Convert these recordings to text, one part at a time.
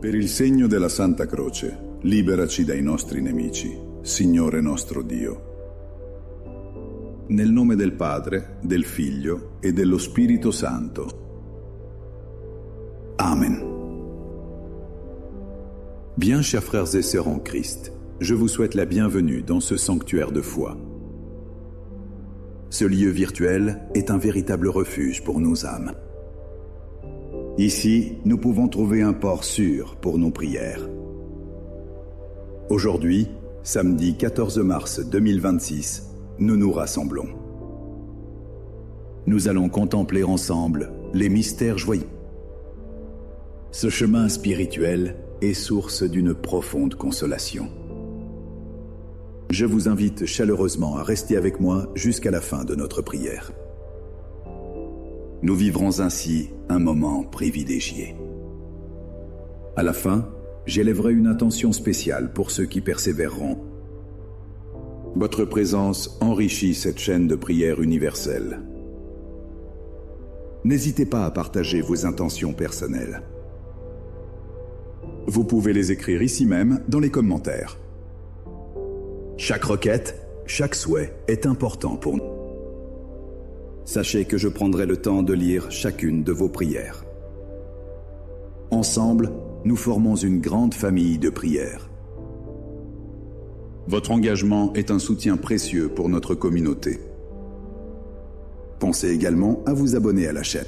Per il segno della Santa Croce, liberaci dai nostri nemici, Signore nostro Dio. Nel nome del Padre, del Figlio e dello Spirito Santo. Amen. Bien, chers frères et sœurs en Christ, je vous souhaite la bienvenue dans ce sanctuaire de foi. Ce lieu virtuel est un véritable refuge pour nos âmes. Ici, nous pouvons trouver un port sûr pour nos prières. Aujourd'hui, samedi 14 mars 2026, nous nous rassemblons. Nous allons contempler ensemble les mystères joyeux. Ce chemin spirituel est source d'une profonde consolation. Je vous invite chaleureusement à rester avec moi jusqu'à la fin de notre prière. Nous vivrons ainsi un moment privilégié. À la fin, j'élèverai une intention spéciale pour ceux qui persévéreront. Votre présence enrichit cette chaîne de prière universelle. N'hésitez pas à partager vos intentions personnelles. Vous pouvez les écrire ici même dans les commentaires. Chaque requête, chaque souhait est important pour nous. Sachez que je prendrai le temps de lire chacune de vos prières. Ensemble, nous formons une grande famille de prières. Votre engagement est un soutien précieux pour notre communauté. Pensez également à vous abonner à la chaîne.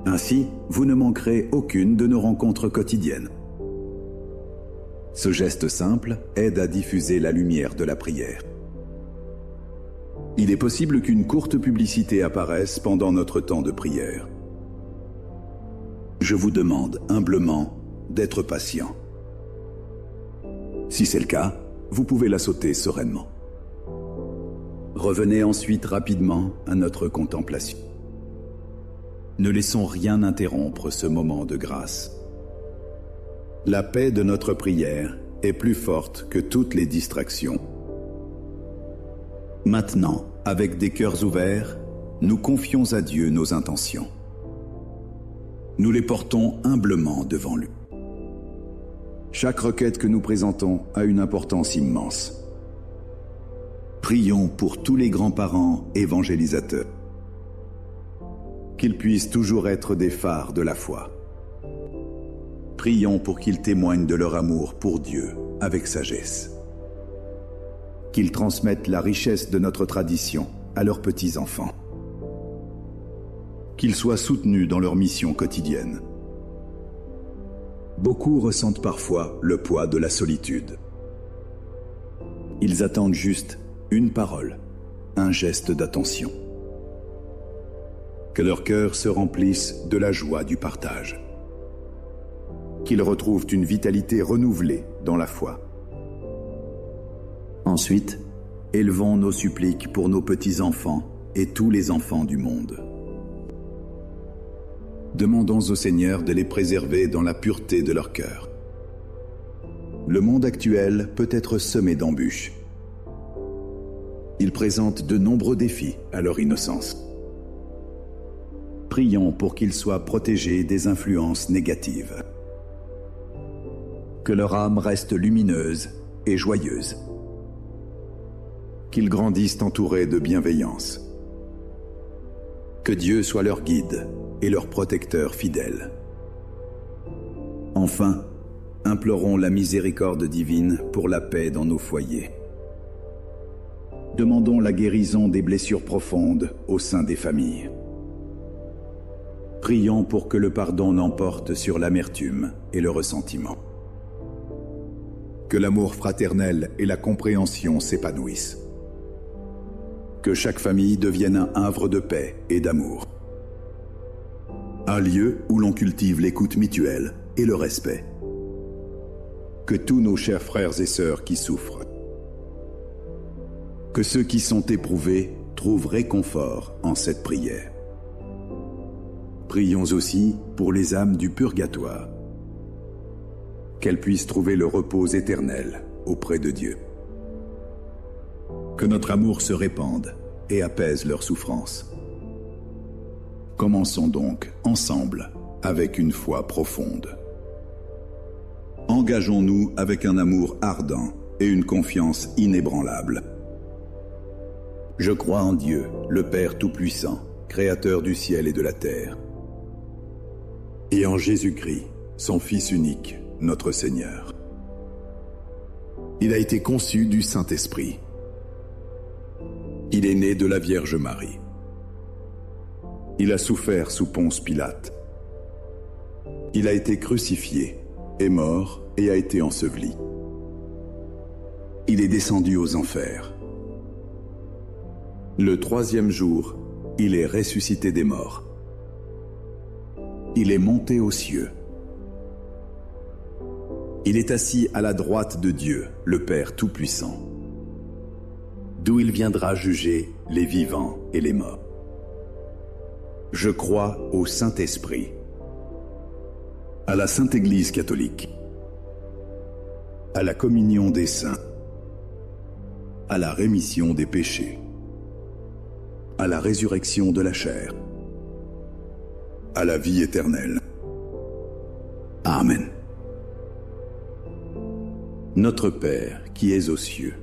Ainsi, vous ne manquerez aucune de nos rencontres quotidiennes. Ce geste simple aide à diffuser la lumière de la prière. Il est possible qu'une courte publicité apparaisse pendant notre temps de prière. Je vous demande humblement d'être patient. Si c'est le cas, vous pouvez la sauter sereinement. Revenez ensuite rapidement à notre contemplation. Ne laissons rien interrompre ce moment de grâce. La paix de notre prière est plus forte que toutes les distractions. Maintenant, avec des cœurs ouverts, nous confions à Dieu nos intentions. Nous les portons humblement devant lui. Chaque requête que nous présentons a une importance immense. Prions pour tous les grands-parents évangélisateurs. Qu'ils puissent toujours être des phares de la foi. Prions pour qu'ils témoignent de leur amour pour Dieu avec sagesse. Qu'ils transmettent la richesse de notre tradition à leurs petits-enfants. Qu'ils soient soutenus dans leur mission quotidienne. Beaucoup ressentent parfois le poids de la solitude. Ils attendent juste une parole, un geste d'attention. Que leur cœur se remplisse de la joie du partage. Qu'ils retrouvent une vitalité renouvelée dans la foi. Ensuite, élevons nos suppliques pour nos petits-enfants et tous les enfants du monde. Demandons au Seigneur de les préserver dans la pureté de leur cœur. Le monde actuel peut être semé d'embûches. Il présente de nombreux défis à leur innocence. Prions pour qu'ils soient protégés des influences négatives. Que leur âme reste lumineuse et joyeuse. Qu'ils grandissent entourés de bienveillance. Que Dieu soit leur guide et leur protecteur fidèle. Enfin, implorons la miséricorde divine pour la paix dans nos foyers. Demandons la guérison des blessures profondes au sein des familles. Prions pour que le pardon l'emporte sur l'amertume et le ressentiment. Que l'amour fraternel et la compréhension s'épanouissent. Que chaque famille devienne un havre de paix et d'amour. Un lieu où l'on cultive l'écoute mutuelle et le respect. Que tous nos chers frères et sœurs qui souffrent, que ceux qui sont éprouvés trouvent réconfort en cette prière. Prions aussi pour les âmes du purgatoire, qu'elles puissent trouver le repos éternel auprès de Dieu. Que notre amour se répande et apaise leurs souffrances. Commençons donc ensemble avec une foi profonde. engageons-nous avec un amour ardent et une confiance inébranlable. Je crois en Dieu, le Père Tout-Puissant, Créateur du ciel et de la terre, et en Jésus-Christ, son Fils unique, notre Seigneur. Il a été conçu du Saint-Esprit. Il est né de la Vierge Marie. Il a souffert sous Ponce Pilate. Il a été crucifié, est mort et a été enseveli. Il est descendu aux enfers. Le troisième jour, il est ressuscité des morts. Il est monté aux cieux. Il est assis à la droite de Dieu, le Père Tout-Puissant, d'où il viendra juger les vivants et les morts. Je crois au Saint-Esprit, à la Sainte Église catholique, à la communion des saints, à la rémission des péchés, à la résurrection de la chair, à la vie éternelle. Amen. Notre Père qui es aux cieux,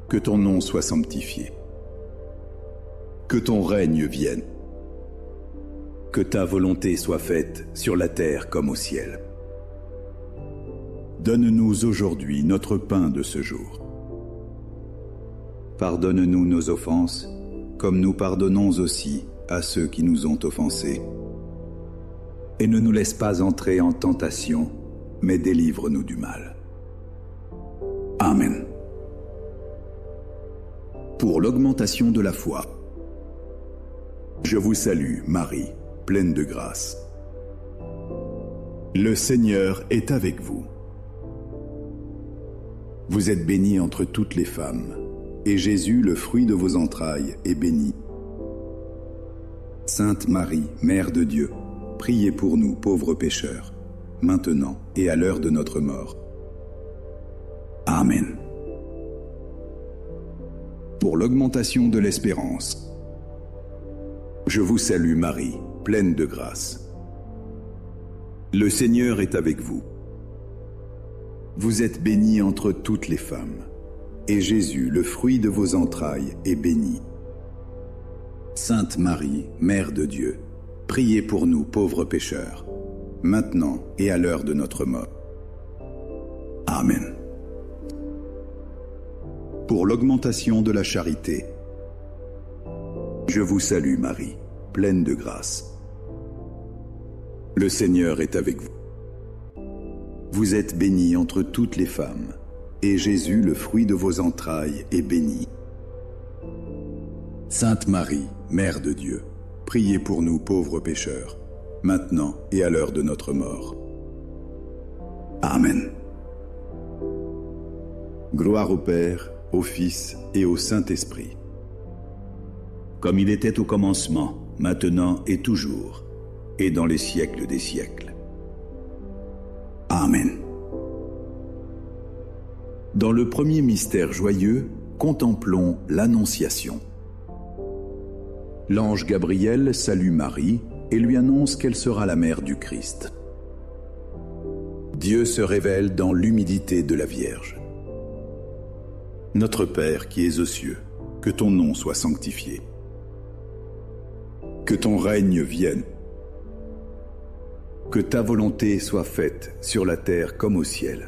que ton nom soit sanctifié. Que ton règne vienne. Que ta volonté soit faite sur la terre comme au ciel. Donne-nous aujourd'hui notre pain de ce jour. Pardonne-nous nos offenses, comme nous pardonnons aussi à ceux qui nous ont offensés. Et ne nous laisse pas entrer en tentation, mais délivre-nous du mal. Amen. Pour l'augmentation de la foi, je vous salue, Marie, pleine de grâce. Le Seigneur est avec vous. Vous êtes bénie entre toutes les femmes, et Jésus, le fruit de vos entrailles, est béni. Sainte Marie, Mère de Dieu, priez pour nous pauvres pécheurs, maintenant et à l'heure de notre mort. Amen. Pour l'augmentation de l'espérance, je vous salue Marie, pleine de grâce. Le Seigneur est avec vous. Vous êtes bénie entre toutes les femmes, et Jésus, le fruit de vos entrailles, est béni. Sainte Marie, Mère de Dieu, priez pour nous pauvres pécheurs, maintenant et à l'heure de notre mort. Amen. Pour l'augmentation de la charité, je vous salue Marie, pleine de grâce. Le Seigneur est avec vous. Vous êtes bénie entre toutes les femmes, et Jésus, le fruit de vos entrailles, est béni. Sainte Marie, Mère de Dieu, priez pour nous pauvres pécheurs, maintenant et à l'heure de notre mort. Amen. Gloire au Père, au Fils et au Saint-Esprit, comme il était au commencement, maintenant et toujours, et dans les siècles des siècles. Amen. Dans le premier mystère joyeux, contemplons l'Annonciation. L'ange Gabriel salue Marie et lui annonce qu'elle sera la mère du Christ. Dieu se révèle dans l'humilité de la Vierge. Notre Père qui es aux cieux, que ton nom soit sanctifié. Que ton règne vienne. Que ta volonté soit faite sur la terre comme au ciel.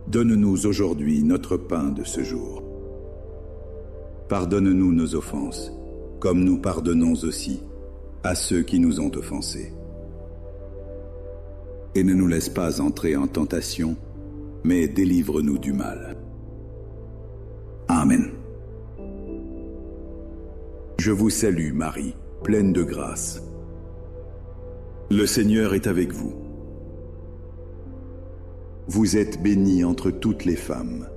Donne-nous aujourd'hui notre pain de ce jour. Pardonne-nous nos offenses, comme nous pardonnons aussi à ceux qui nous ont offensés. Et ne nous laisse pas entrer en tentation, mais délivre-nous du mal. Amen. Je vous salue Marie, pleine de grâce. Le Seigneur est avec vous. Vous êtes bénie entre toutes les femmes,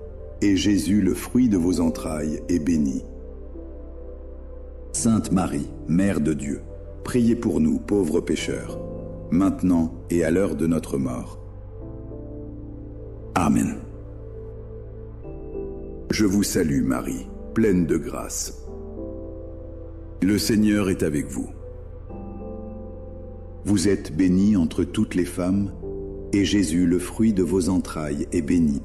et Jésus, le fruit de vos entrailles, est béni. Sainte Marie, Mère de Dieu, priez pour nous pauvres pécheurs, maintenant et à l'heure de notre mort. Amen. Je vous salue Marie, pleine de grâce. Le Seigneur est avec vous. Vous êtes bénie entre toutes les femmes, et Jésus, le fruit de vos entrailles, est béni.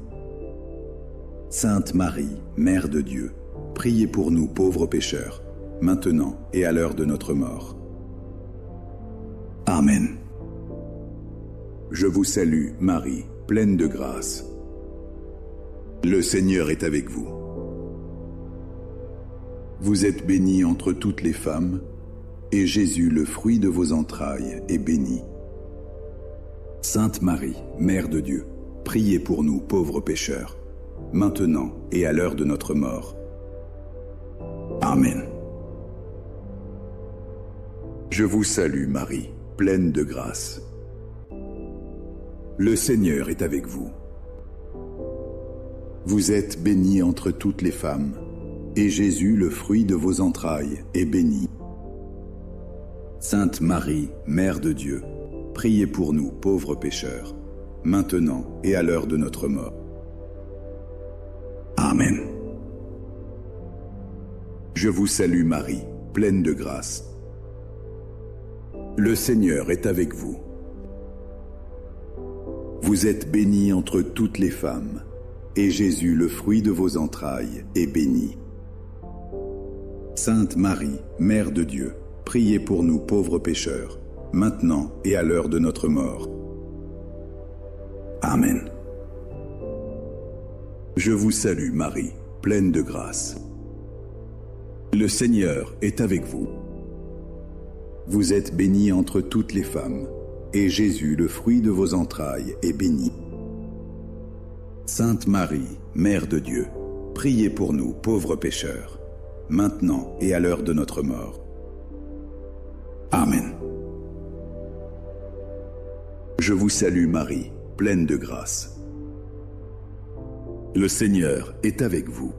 Sainte Marie, Mère de Dieu, priez pour nous pauvres pécheurs, maintenant et à l'heure de notre mort. Amen. Je vous salue, Marie, pleine de grâce. Le Seigneur est avec vous. Vous êtes bénie entre toutes les femmes, et Jésus, le fruit de vos entrailles, est béni. Sainte Marie, Mère de Dieu, priez pour nous pauvres pécheurs, maintenant et à l'heure de notre mort. Amen. Je vous salue, Marie, pleine de grâce. Le Seigneur est avec vous. Vous êtes bénie entre toutes les femmes, et Jésus, le fruit de vos entrailles, est béni. Sainte Marie, Mère de Dieu, priez pour nous pauvres pécheurs, maintenant et à l'heure de notre mort. Amen. Je vous salue, Marie, pleine de grâce. Le Seigneur est avec vous. Vous êtes bénie entre toutes les femmes, et Jésus, le fruit de vos entrailles, est béni. Sainte Marie, Mère de Dieu, priez pour nous pauvres pécheurs, maintenant et à l'heure de notre mort. Amen. Je vous salue, Marie, pleine de grâce. Le Seigneur est avec vous. Vous êtes bénie entre toutes les femmes, et Jésus, le fruit de vos entrailles, est béni. Sainte Marie, Mère de Dieu, priez pour nous pauvres pécheurs, maintenant et à l'heure de notre mort. Amen. Je vous salue, Marie, pleine de grâce. Le Seigneur est avec vous.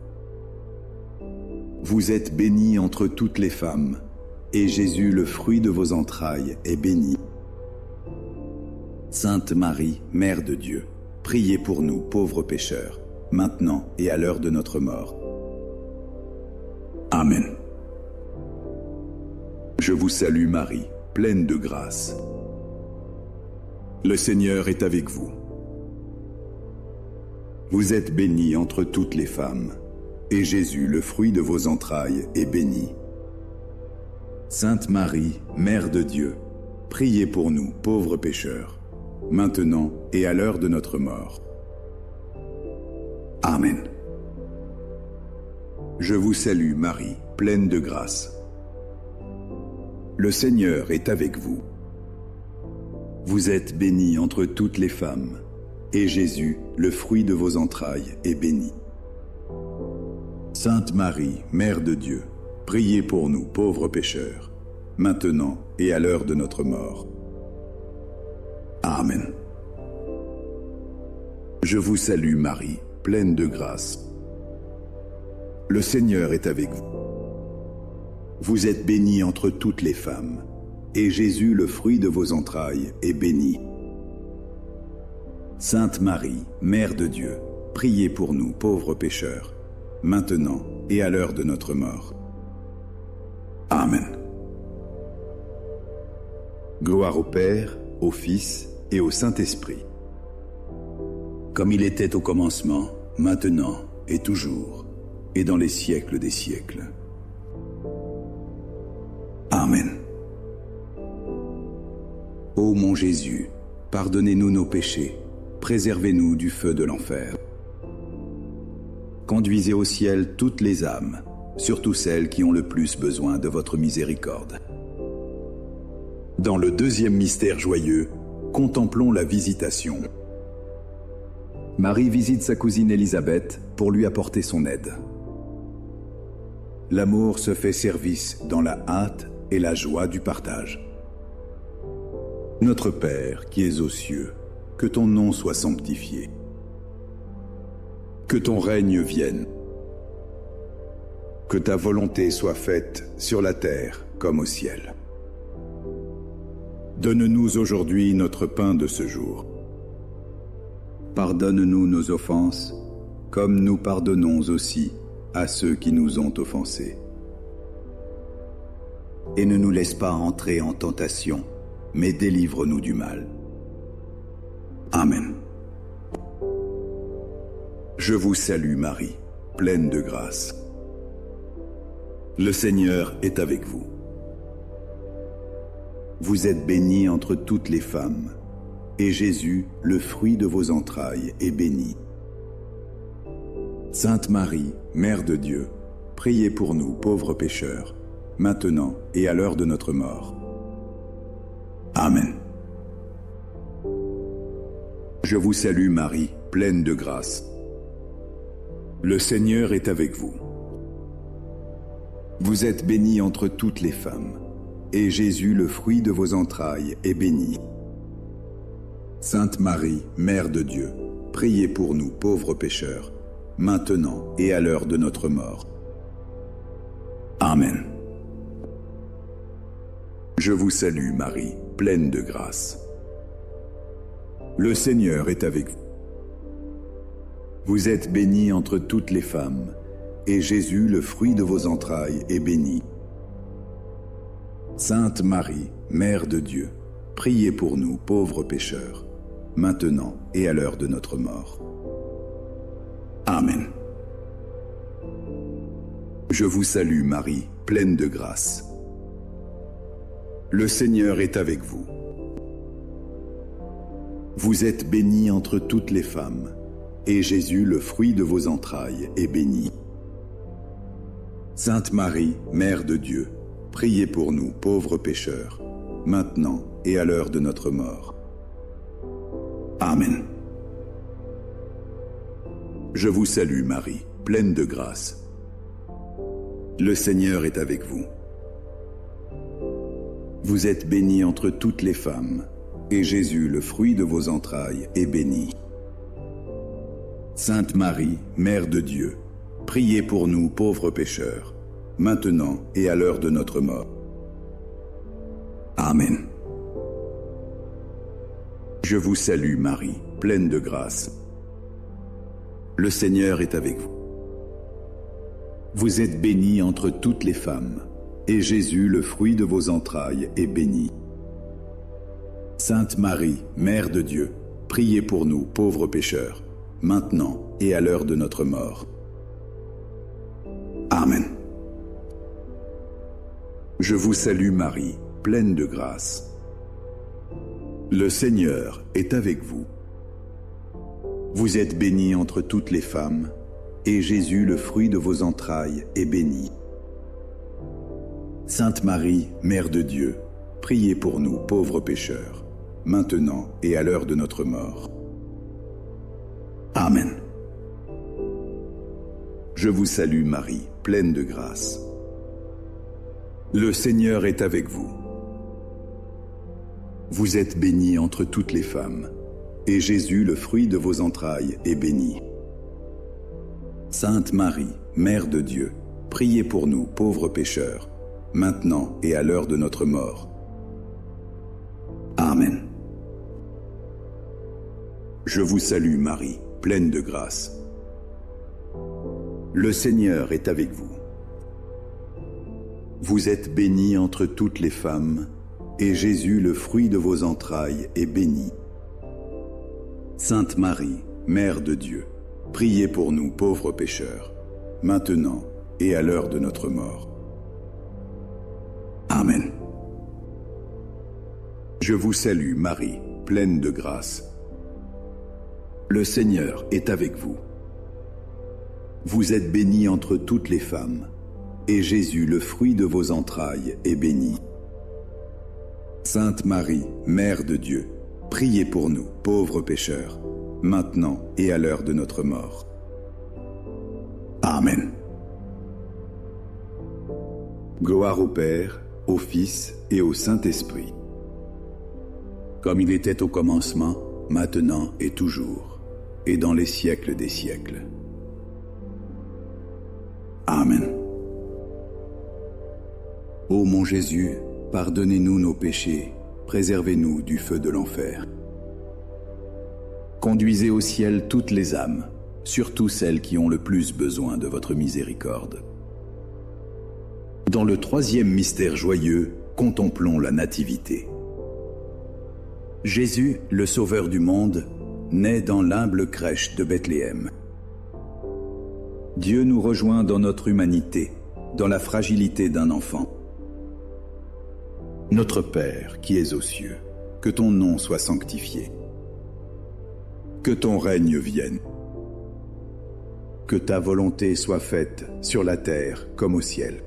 Vous êtes bénie entre toutes les femmes, et Jésus, le fruit de vos entrailles, est béni. Sainte Marie, Mère de Dieu, priez pour nous pauvres pécheurs, maintenant et à l'heure de notre mort. Amen. Je vous salue, Marie, pleine de grâce. Le Seigneur est avec vous. Vous êtes bénie entre toutes les femmes, et Jésus, le fruit de vos entrailles, est béni. Sainte Marie, Mère de Dieu, priez pour nous pauvres pécheurs, maintenant et à l'heure de notre mort. Amen. Je vous salue, Marie, pleine de grâce. Le Seigneur est avec vous. Vous êtes bénie entre toutes les femmes, et Jésus, le fruit de vos entrailles, est béni. Sainte Marie, Mère de Dieu, priez pour nous pauvres pécheurs, maintenant et à l'heure de notre mort. Amen. Je vous salue, Marie, pleine de grâce. Le Seigneur est avec vous. Vous êtes bénie entre toutes les femmes, et Jésus, le fruit de vos entrailles, est béni. Sainte Marie, Mère de Dieu, priez pour nous pauvres pécheurs, maintenant et à l'heure de notre mort. Amen. Gloire au Père, au Fils et au Saint-Esprit. Comme il était au commencement, maintenant et toujours, et dans les siècles des siècles. Amen. Ô mon Jésus, pardonnez-nous nos péchés, préservez-nous du feu de l'enfer. Conduisez au ciel toutes les âmes, surtout celles qui ont le plus besoin de votre miséricorde. Dans le deuxième mystère joyeux, contemplons la visitation. Marie visite sa cousine Élisabeth pour lui apporter son aide. L'amour se fait service dans la hâte et la joie du partage. Notre Père qui es aux cieux, que ton nom soit sanctifié. Que ton règne vienne. Que ta volonté soit faite sur la terre comme au ciel. Donne-nous aujourd'hui notre pain de ce jour. Pardonne-nous nos offenses, comme nous pardonnons aussi à ceux qui nous ont offensés. Et ne nous laisse pas entrer en tentation, mais délivre-nous du mal. Amen. Je vous salue Marie, pleine de grâce. Le Seigneur est avec vous. Vous êtes bénie entre toutes les femmes, et Jésus, le fruit de vos entrailles, est béni. Sainte Marie, Mère de Dieu, priez pour nous pauvres pécheurs, maintenant et à l'heure de notre mort. Amen. Je vous salue Marie, pleine de grâce. Le Seigneur est avec vous. Vous êtes bénie entre toutes les femmes, et Jésus, le fruit de vos entrailles, est béni. Sainte Marie, Mère de Dieu, priez pour nous pauvres pécheurs, maintenant et à l'heure de notre mort. Amen. Je vous salue Marie, pleine de grâce. Le Seigneur est avec vous. Vous êtes bénie entre toutes les femmes, et Jésus, le fruit de vos entrailles, est béni. Sainte Marie, Mère de Dieu, priez pour nous pauvres pécheurs, maintenant et à l'heure de notre mort. Amen. Je vous salue Marie, pleine de grâce. Le Seigneur est avec vous. Vous êtes bénie entre toutes les femmes, et Jésus, le fruit de vos entrailles, est béni. Sainte Marie, Mère de Dieu, priez pour nous pauvres pécheurs, maintenant et à l'heure de notre mort. Amen. Je vous salue Marie, pleine de grâce. Le Seigneur est avec vous. Vous êtes bénie entre toutes les femmes, et Jésus, le fruit de vos entrailles, est béni. Sainte Marie, Mère de Dieu, priez pour nous pauvres pécheurs, maintenant et à l'heure de notre mort. Amen. Je vous salue Marie, pleine de grâce. Le Seigneur est avec vous. Vous êtes bénie entre toutes les femmes, et Jésus, le fruit de vos entrailles, est béni. Sainte Marie, Mère de Dieu, priez pour nous pauvres pécheurs, maintenant et à l'heure de notre mort. Amen. Je vous salue Marie, pleine de grâce. Le Seigneur est avec vous. Vous êtes bénie entre toutes les femmes, et Jésus, le fruit de vos entrailles, est béni. Sainte Marie, Mère de Dieu, priez pour nous pauvres pécheurs, maintenant et à l'heure de notre mort. Amen. Je vous salue Marie, pleine de grâce. Le Seigneur est avec vous. Vous êtes bénie entre toutes les femmes, et Jésus, le fruit de vos entrailles, est béni. Sainte Marie, Mère de Dieu, priez pour nous pauvres pécheurs, maintenant et à l'heure de notre mort. Amen. Je vous salue Marie, pleine de grâce. Le Seigneur est avec vous. Vous êtes bénie entre toutes les femmes, et Jésus, le fruit de vos entrailles, est béni. Sainte Marie, Mère de Dieu, priez pour nous pauvres pécheurs, maintenant et à l'heure de notre mort. Amen. Je vous salue Marie, pleine de grâce. Le Seigneur est avec vous. Vous êtes bénie entre toutes les femmes, et Jésus, le fruit de vos entrailles, est béni. Sainte Marie, Mère de Dieu, priez pour nous, pauvres pécheurs, maintenant et à l'heure de notre mort. Amen. Gloire au Père, au Fils et au Saint-Esprit, comme il était au commencement, maintenant et toujours, et dans les siècles des siècles. Amen. Ô mon Jésus, pardonnez-nous nos péchés, préservez-nous du feu de l'enfer. Conduisez au ciel toutes les âmes, surtout celles qui ont le plus besoin de votre miséricorde. Dans le troisième mystère joyeux, contemplons la Nativité. Jésus, le Sauveur du monde, naît dans l'humble crèche de Bethléem. Dieu nous rejoint dans notre humanité, dans la fragilité d'un enfant. Notre Père qui es aux cieux, que ton nom soit sanctifié. Que ton règne vienne. Que ta volonté soit faite sur la terre comme au ciel.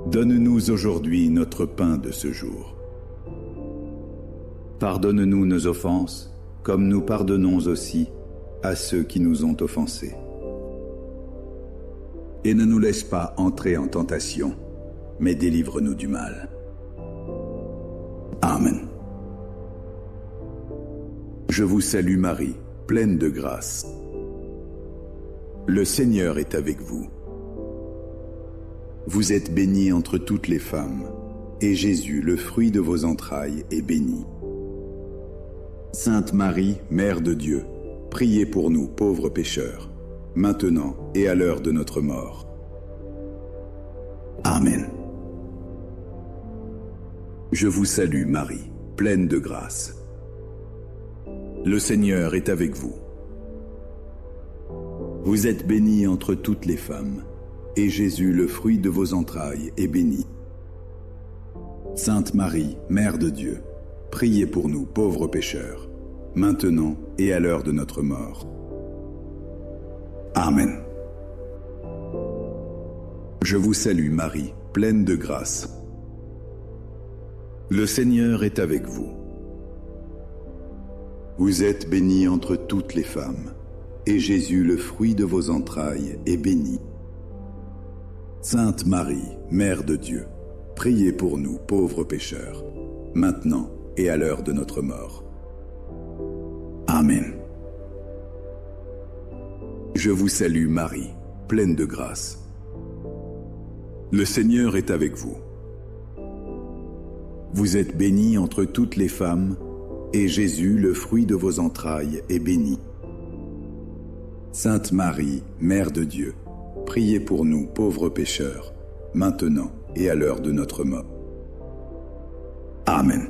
Donne-nous aujourd'hui notre pain de ce jour. Pardonne-nous nos offenses, comme nous pardonnons aussi à ceux qui nous ont offensés. Et ne nous laisse pas entrer en tentation, mais délivre-nous du mal. Amen. Je vous salue Marie, pleine de grâce. Le Seigneur est avec vous. Vous êtes bénie entre toutes les femmes, et Jésus, le fruit de vos entrailles, est béni. Sainte Marie, Mère de Dieu, priez pour nous pauvres pécheurs, maintenant et à l'heure de notre mort. Amen. Je vous salue Marie, pleine de grâce. Le Seigneur est avec vous. Vous êtes bénie entre toutes les femmes, et Jésus, le fruit de vos entrailles, est béni. Sainte Marie, Mère de Dieu, priez pour nous pauvres pécheurs, maintenant et à l'heure de notre mort. Amen. Je vous salue Marie, pleine de grâce. Le Seigneur est avec vous. Vous êtes bénie entre toutes les femmes, et Jésus, le fruit de vos entrailles, est béni. Sainte Marie, Mère de Dieu, priez pour nous pauvres pécheurs, maintenant et à l'heure de notre mort. Amen. Je vous salue Marie, pleine de grâce. Le Seigneur est avec vous. Vous êtes bénie entre toutes les femmes, et Jésus, le fruit de vos entrailles, est béni. Sainte Marie, Mère de Dieu, priez pour nous pauvres pécheurs, maintenant et à l'heure de notre mort. Amen.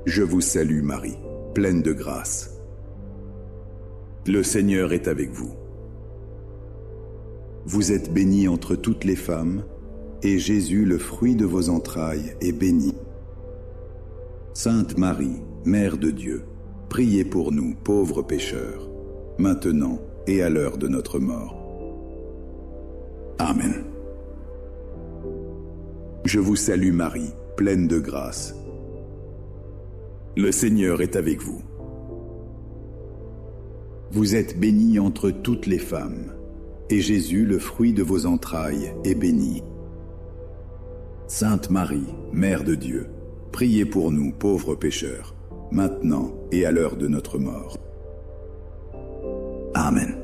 Je vous salue Marie, pleine de grâce. Le Seigneur est avec vous. Vous êtes bénie entre toutes les femmes, et Jésus, le fruit de vos entrailles, est béni. Sainte Marie, Mère de Dieu, priez pour nous pauvres pécheurs, maintenant et à l'heure de notre mort. Amen. Je vous salue Marie, pleine de grâce. Le Seigneur est avec vous. Vous êtes bénie entre toutes les femmes, et Jésus, le fruit de vos entrailles, est béni. Sainte Marie, Mère de Dieu, priez pour nous pauvres pécheurs, maintenant et à l'heure de notre mort. Amen.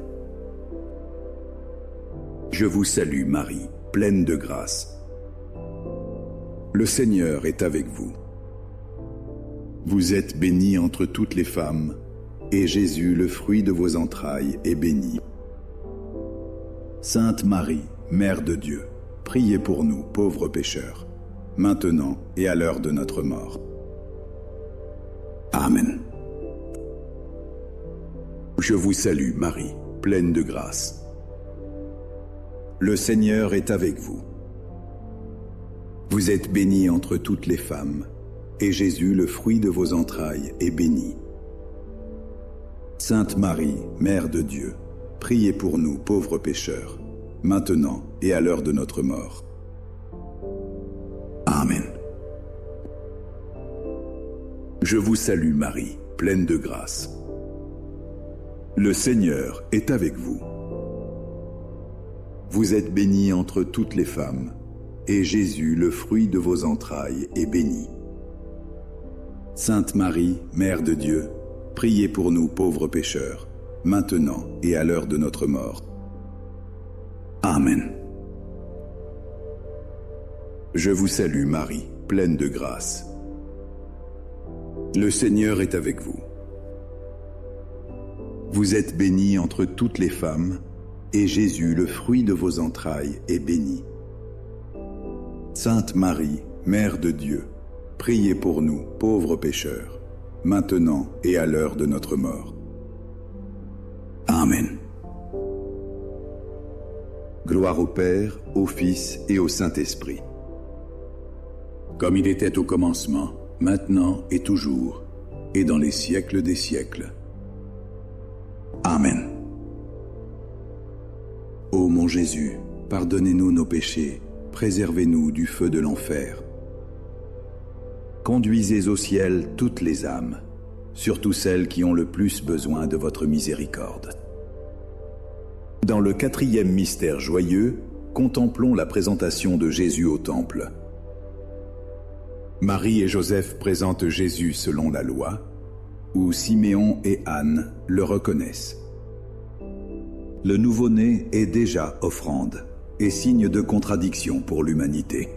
Je vous salue Marie, pleine de grâce. Le Seigneur est avec vous. Vous êtes bénie entre toutes les femmes, et Jésus, le fruit de vos entrailles, est béni. Sainte Marie, Mère de Dieu, priez pour nous pauvres pécheurs, maintenant et à l'heure de notre mort. Amen. Je vous salue Marie, pleine de grâce. Le Seigneur est avec vous. Vous êtes bénie entre toutes les femmes, et Jésus, le fruit de vos entrailles, est béni. Sainte Marie, Mère de Dieu, priez pour nous pauvres pécheurs, maintenant et à l'heure de notre mort. Amen. Je vous salue Marie, pleine de grâce. Le Seigneur est avec vous. Vous êtes bénie entre toutes les femmes, et Jésus, le fruit de vos entrailles, est béni. Sainte Marie, Mère de Dieu, priez pour nous pauvres pécheurs, maintenant et à l'heure de notre mort. Amen. Je vous salue Marie, pleine de grâce. Le Seigneur est avec vous. Vous êtes bénie entre toutes les femmes, et Jésus, le fruit de vos entrailles, est béni. Sainte Marie, Mère de Dieu, priez pour nous, pauvres pécheurs, maintenant et à l'heure de notre mort. Amen. Gloire au Père, au Fils et au Saint-Esprit. Comme il était au commencement, maintenant et toujours, et dans les siècles des siècles. Amen. Ô mon Jésus, pardonnez-nous nos péchés, préservez-nous du feu de l'enfer. Conduisez au ciel toutes les âmes, surtout celles qui ont le plus besoin de votre miséricorde. Dans le 4e mystère joyeux, contemplons la présentation de Jésus au temple. Marie et Joseph présentent Jésus selon la loi, où Siméon et Anne le reconnaissent. Le nouveau-né est déjà offrande et signe de contradiction pour l'humanité.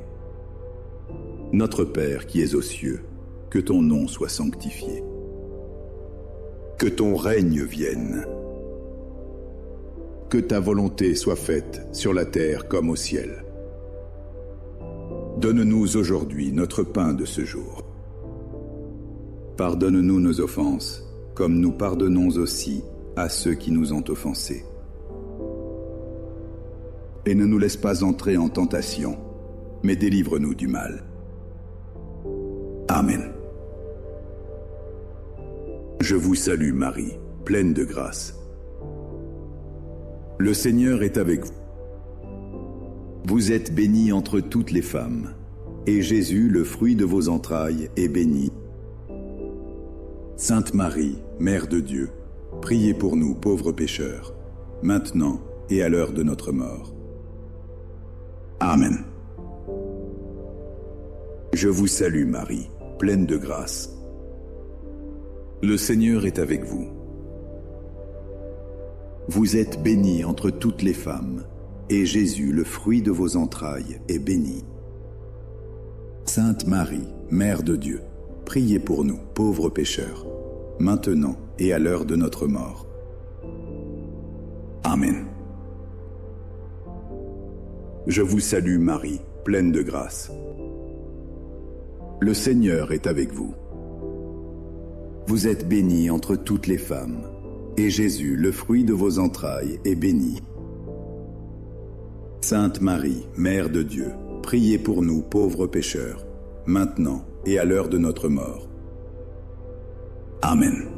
Notre Père qui es aux cieux, que ton nom soit sanctifié. Que ton règne vienne. Que ta volonté soit faite sur la terre comme au ciel. Donne-nous aujourd'hui notre pain de ce jour. Pardonne-nous nos offenses, comme nous pardonnons aussi à ceux qui nous ont offensés. Et ne nous laisse pas entrer en tentation, mais délivre-nous du mal. Amen. Je vous salue Marie, pleine de grâce. Le Seigneur est avec vous. Vous êtes bénie entre toutes les femmes, et Jésus, le fruit de vos entrailles, est béni. Sainte Marie, Mère de Dieu, priez pour nous pauvres pécheurs, maintenant et à l'heure de notre mort. Amen. Je vous salue Marie, pleine de grâce. Le Seigneur est avec vous. Vous êtes bénie entre toutes les femmes, et Jésus, le fruit de vos entrailles, est béni. Sainte Marie, Mère de Dieu, priez pour nous, pauvres pécheurs, maintenant et à l'heure de notre mort. Amen. Je vous salue Marie, pleine de grâce. Le Seigneur est avec vous. Vous êtes bénie entre toutes les femmes, et Jésus, le fruit de vos entrailles, est béni. Sainte Marie, Mère de Dieu, priez pour nous pauvres pécheurs, maintenant et à l'heure de notre mort. Amen.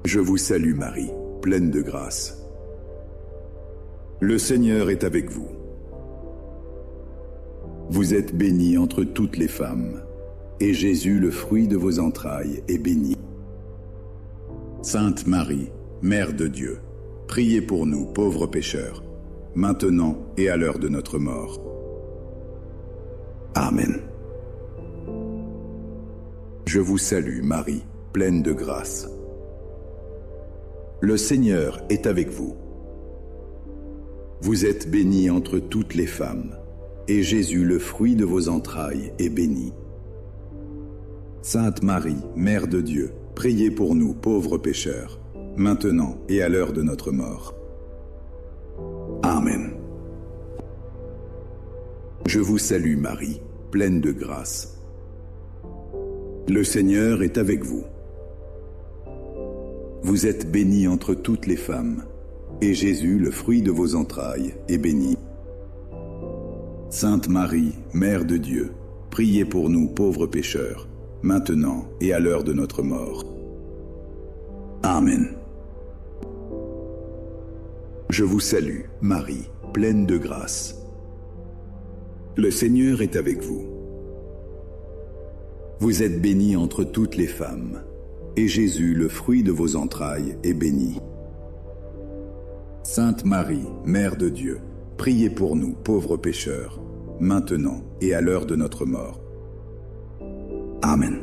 Je vous salue Marie, pleine de grâce. Le Seigneur est avec vous. Vous êtes bénie entre toutes les femmes, et Jésus, le fruit de vos entrailles, est béni. Sainte Marie, Mère de Dieu, priez pour nous pauvres pécheurs, maintenant et à l'heure de notre mort. Amen. Je vous salue Marie, pleine de grâce. Le Seigneur est avec vous. Vous êtes bénie entre toutes les femmes, et Jésus, le fruit de vos entrailles, est béni. Sainte Marie, Mère de Dieu, priez pour nous pauvres pécheurs, maintenant et à l'heure de notre mort. Amen. Je vous salue Marie, pleine de grâce. Le Seigneur est avec vous. Vous êtes bénie entre toutes les femmes, et Jésus, le fruit de vos entrailles, est béni. Sainte Marie, Mère de Dieu, priez pour nous pauvres pécheurs, maintenant et à l'heure de notre mort. Amen. Je vous salue, Marie, pleine de grâce. Le Seigneur est avec vous. Vous êtes bénie entre toutes les femmes, et Jésus, le fruit de vos entrailles, est béni. Sainte Marie, Mère de Dieu, priez pour nous, pauvres pécheurs, maintenant et à l'heure de notre mort. Amen.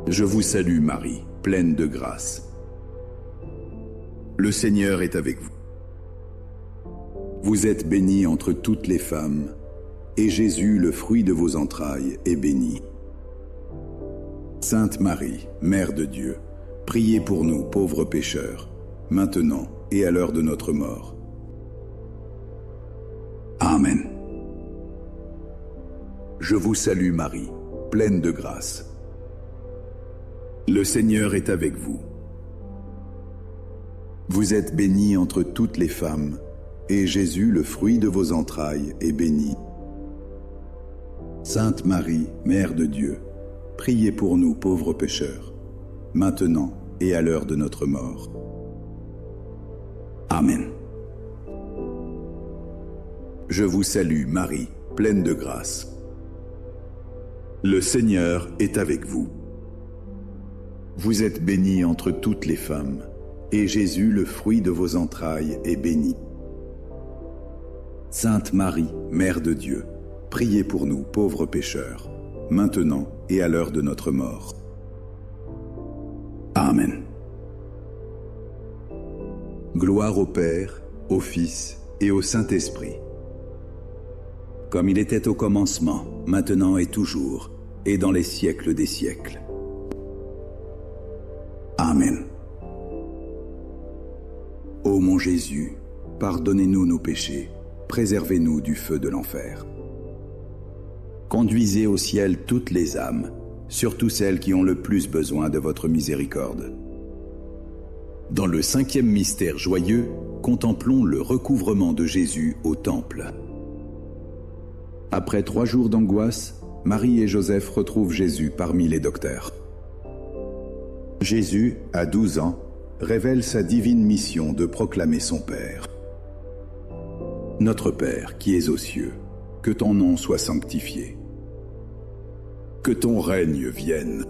Je vous salue Marie, pleine de grâce. Le Seigneur est avec vous. Vous êtes bénie entre toutes les femmes, et Jésus, le fruit de vos entrailles, est béni. Sainte Marie, Mère de Dieu, priez pour nous, pauvres pécheurs, maintenant et à l'heure de notre mort. Amen. Je vous salue Marie, pleine de grâce. Le Seigneur est avec vous. Vous êtes bénie entre toutes les femmes, et Jésus, le fruit de vos entrailles, est béni. Sainte Marie, Mère de Dieu, priez pour nous pauvres pécheurs, maintenant et à l'heure de notre mort. Amen. Je vous salue Marie, pleine de grâce. Le Seigneur est avec vous. Vous êtes bénie entre toutes les femmes, et Jésus, le fruit de vos entrailles, est béni. Sainte Marie, Mère de Dieu, priez pour nous pauvres pécheurs, maintenant et à l'heure de notre mort. Amen. Gloire au Père, au Fils et au Saint-Esprit. Comme il était au commencement, maintenant et toujours, et dans les siècles des siècles. Amen. Ô mon Jésus, pardonnez-nous nos péchés, préservez-nous du feu de l'enfer. Conduisez au ciel toutes les âmes, surtout celles qui ont le plus besoin de votre miséricorde. Dans le 5e mystère joyeux, contemplons le recouvrement de Jésus au temple. Après 3 jours d'angoisse, Marie et Joseph retrouvent Jésus parmi les docteurs. Jésus, à 12 ans, révèle sa divine mission de proclamer son Père. Notre Père qui es aux cieux, que ton nom soit sanctifié. Que ton règne vienne.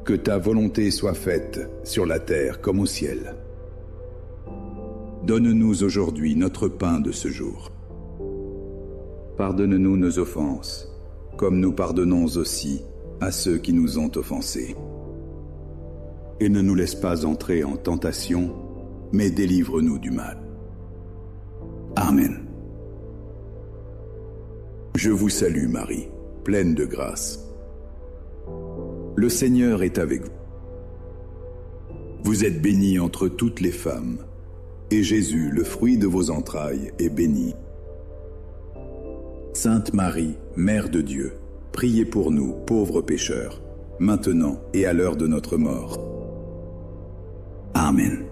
Que ta volonté soit faite sur la terre comme au ciel. Donne-nous aujourd'hui notre pain de ce jour. Pardonne-nous nos offenses, comme nous pardonnons aussi à ceux qui nous ont offensés. Et ne nous laisse pas entrer en tentation, mais délivre-nous du mal. Amen. Je vous salue Marie, pleine de grâce. Le Seigneur est avec vous. Vous êtes bénie entre toutes les femmes, et Jésus, le fruit de vos entrailles, est béni. Sainte Marie, Mère de Dieu, priez pour nous, pauvres pécheurs, maintenant et à l'heure de notre mort. Amen.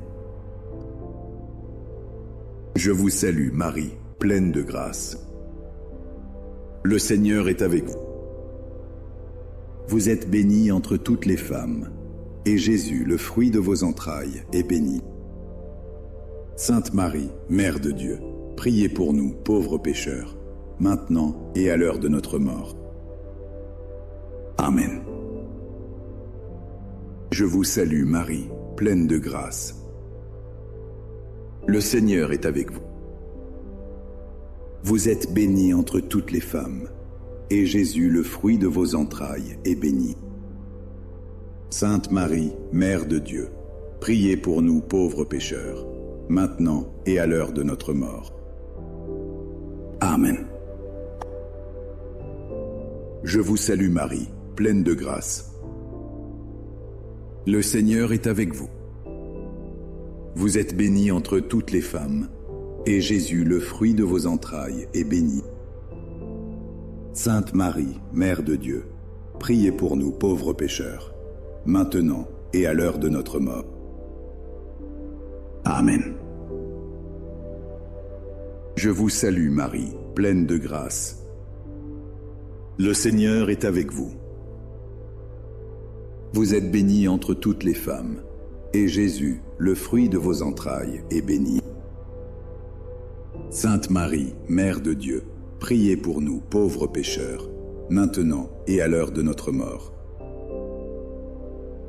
Je vous salue Marie, pleine de grâce. Le Seigneur est avec vous. Vous êtes bénie entre toutes les femmes, et Jésus, le fruit de vos entrailles, est béni. Sainte Marie, Mère de Dieu, priez pour nous, pauvres pécheurs, maintenant et à l'heure de notre mort. Amen. Je vous salue Marie, pleine de grâce. Le Seigneur est avec vous. Vous êtes bénie entre toutes les femmes, et Jésus, le fruit de vos entrailles, est béni. Sainte Marie, Mère de Dieu, priez pour nous pauvres pécheurs, maintenant et à l'heure de notre mort. Amen. Je vous salue Marie, pleine de grâce. Le Seigneur est avec vous. Vous êtes bénie entre toutes les femmes, et Jésus, le fruit de vos entrailles, est béni. Sainte Marie, Mère de Dieu, priez pour nous pauvres pécheurs, maintenant et à l'heure de notre mort. Amen. Je vous salue Marie, pleine de grâce. Le Seigneur est avec vous. Vous êtes bénie entre toutes les femmes, et Jésus, le fruit de vos entrailles, est béni. Sainte Marie, Mère de Dieu, priez pour nous pauvres pécheurs, maintenant et à l'heure de notre mort.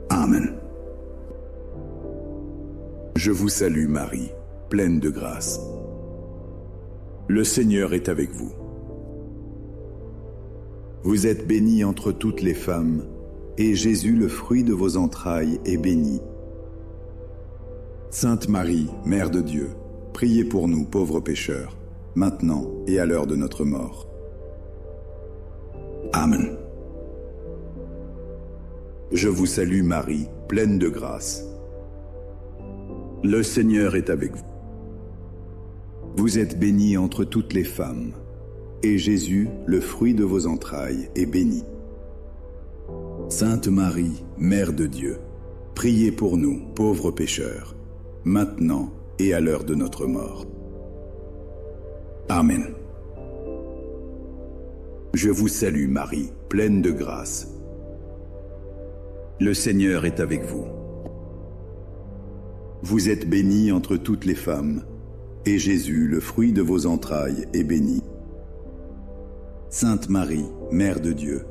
Amen. Je vous salue Marie, pleine de grâce. Le Seigneur est avec vous. Vous êtes bénie entre toutes les femmes, et Jésus, le fruit de vos entrailles, est béni. Sainte Marie, Mère de Dieu, priez pour nous pauvres pécheurs, maintenant et à l'heure de notre mort. Amen. Je vous salue Marie, pleine de grâce. Le Seigneur est avec vous. Vous êtes bénie entre toutes les femmes, et Jésus, le fruit de vos entrailles, est béni. Sainte Marie, Mère de Dieu, priez pour nous, pauvres pécheurs, maintenant et à l'heure de notre mort. Amen. Je vous salue Marie, pleine de grâce. Le Seigneur est avec vous. Vous êtes bénie entre toutes les femmes, et Jésus, le fruit de vos entrailles, est béni. Sainte Marie, Mère de Dieu,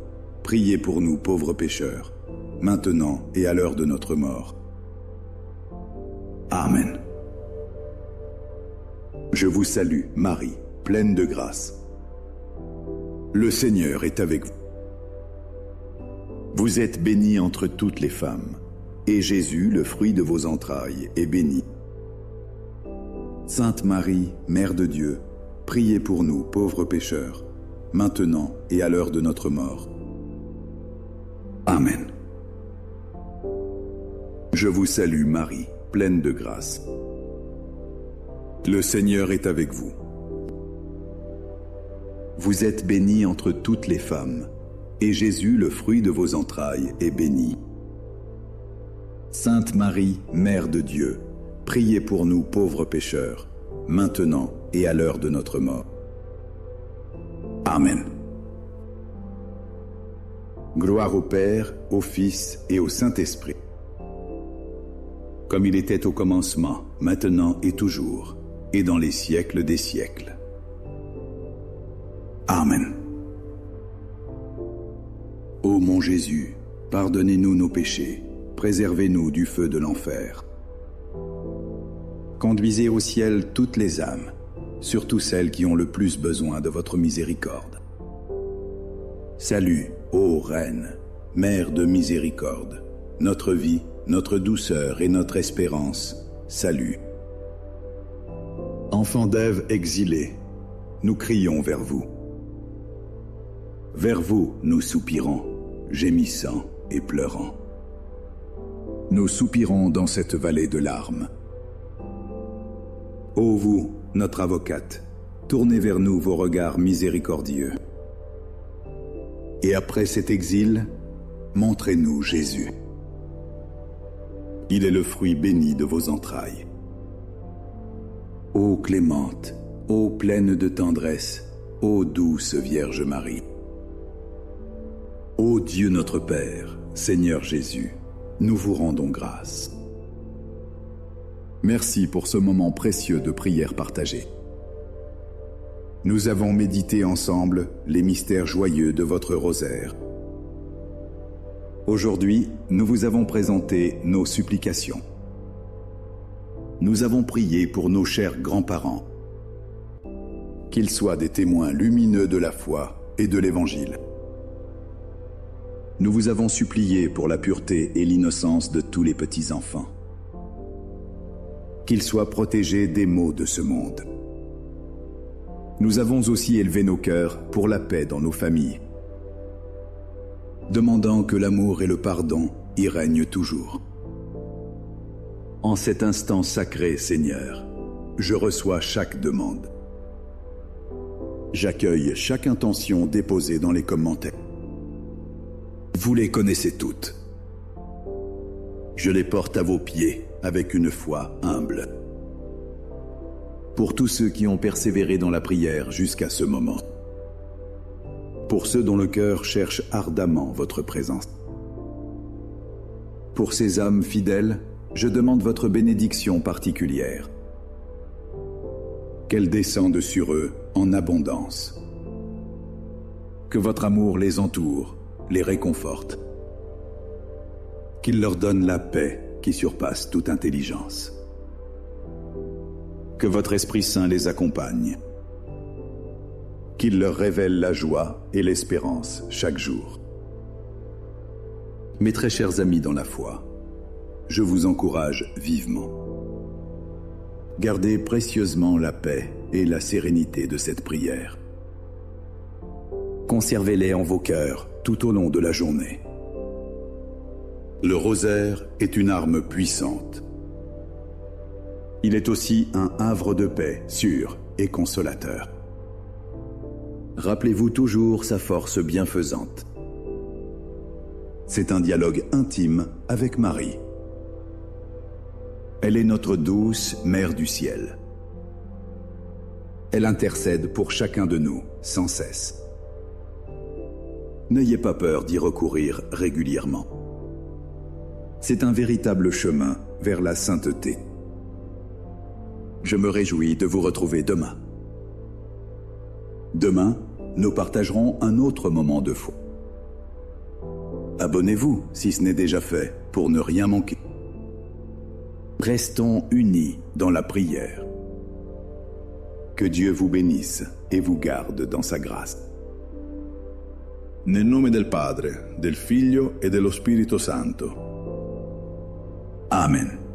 priez pour nous pauvres pécheurs, maintenant et à l'heure de notre mort. Amen. Je vous salue, Marie, pleine de grâce. Le Seigneur est avec vous. Vous êtes bénie entre toutes les femmes, et Jésus, le fruit de vos entrailles, est béni. Sainte Marie, Mère de Dieu, priez pour nous pauvres pécheurs, maintenant et à l'heure de notre mort. Amen. Je vous salue Marie, pleine de grâce. Le Seigneur est avec vous. Vous êtes bénie entre toutes les femmes, et Jésus, le fruit de vos entrailles, est béni. Sainte Marie, Mère de Dieu, priez pour nous pauvres pécheurs, maintenant et à l'heure de notre mort. Amen. Gloire au Père, au Fils et au Saint-Esprit. Comme il était au commencement, maintenant et toujours, et dans les siècles des siècles. Amen. Ô mon Jésus, pardonnez-nous nos péchés, préservez-nous du feu de l'enfer. Conduisez au ciel toutes les âmes, surtout celles qui ont le plus besoin de votre miséricorde. Salut, ô Reine, Mère de miséricorde, notre vie, notre douceur et notre espérance, salut. Enfants d'Ève exilés, nous crions vers vous. Vers vous, nous soupirons, gémissant et pleurant. Nous soupirons dans cette vallée de larmes. Ô vous, notre avocate, tournez vers nous vos regards miséricordieux. Et après cet exil, montrez-nous Jésus. Il est le fruit béni de vos entrailles. Ô clémente, ô pleine de tendresse, ô douce Vierge Marie. Ô Dieu notre Père, Seigneur Jésus, nous vous rendons grâce. Merci pour ce moment précieux de prière partagée. Nous avons médité ensemble les mystères joyeux de votre rosaire. Aujourd'hui, nous vous avons présenté nos supplications. Nous avons prié pour nos chers grands-parents, qu'ils soient des témoins lumineux de la foi et de l'Évangile. Nous vous avons supplié pour la pureté et l'innocence de tous les petits-enfants, qu'ils soient protégés des maux de ce monde. Nous avons aussi élevé nos cœurs pour la paix dans nos familles, demandant que l'amour et le pardon y règnent toujours. En cet instant sacré, Seigneur, je reçois chaque demande. J'accueille chaque intention déposée dans les commentaires. Vous les connaissez toutes. Je les porte à vos pieds avec une foi humble. Pour tous ceux qui ont persévéré dans la prière jusqu'à ce moment. Pour ceux dont le cœur cherche ardemment votre présence. Pour ces âmes fidèles, je demande votre bénédiction particulière. Qu'elle descende sur eux en abondance. Que votre amour les entoure, les réconforte. Qu'il leur donne la paix qui surpasse toute intelligence. Que votre Esprit Saint les accompagne. Qu'il leur révèle la joie et l'espérance chaque jour. Mes très chers amis dans la foi, je vous encourage vivement. Gardez précieusement la paix et la sérénité de cette prière. Conservez-les en vos cœurs tout au long de la journée. Le rosaire est une arme puissante. Il est aussi un havre de paix sûr et consolateur. Rappelez-vous toujours sa force bienfaisante. C'est un dialogue intime avec Marie. Elle est notre douce Mère du ciel. Elle intercède pour chacun de nous, sans cesse. N'ayez pas peur d'y recourir régulièrement. C'est un véritable chemin vers la sainteté. Je me réjouis de vous retrouver demain. Demain, nous partagerons un autre moment de foi. Abonnez-vous si ce n'est déjà fait pour ne rien manquer. Restons unis dans la prière. Que Dieu vous bénisse et vous garde dans sa grâce. Nel nome del Padre, del Figlio e dello Spirito Santo. Amen.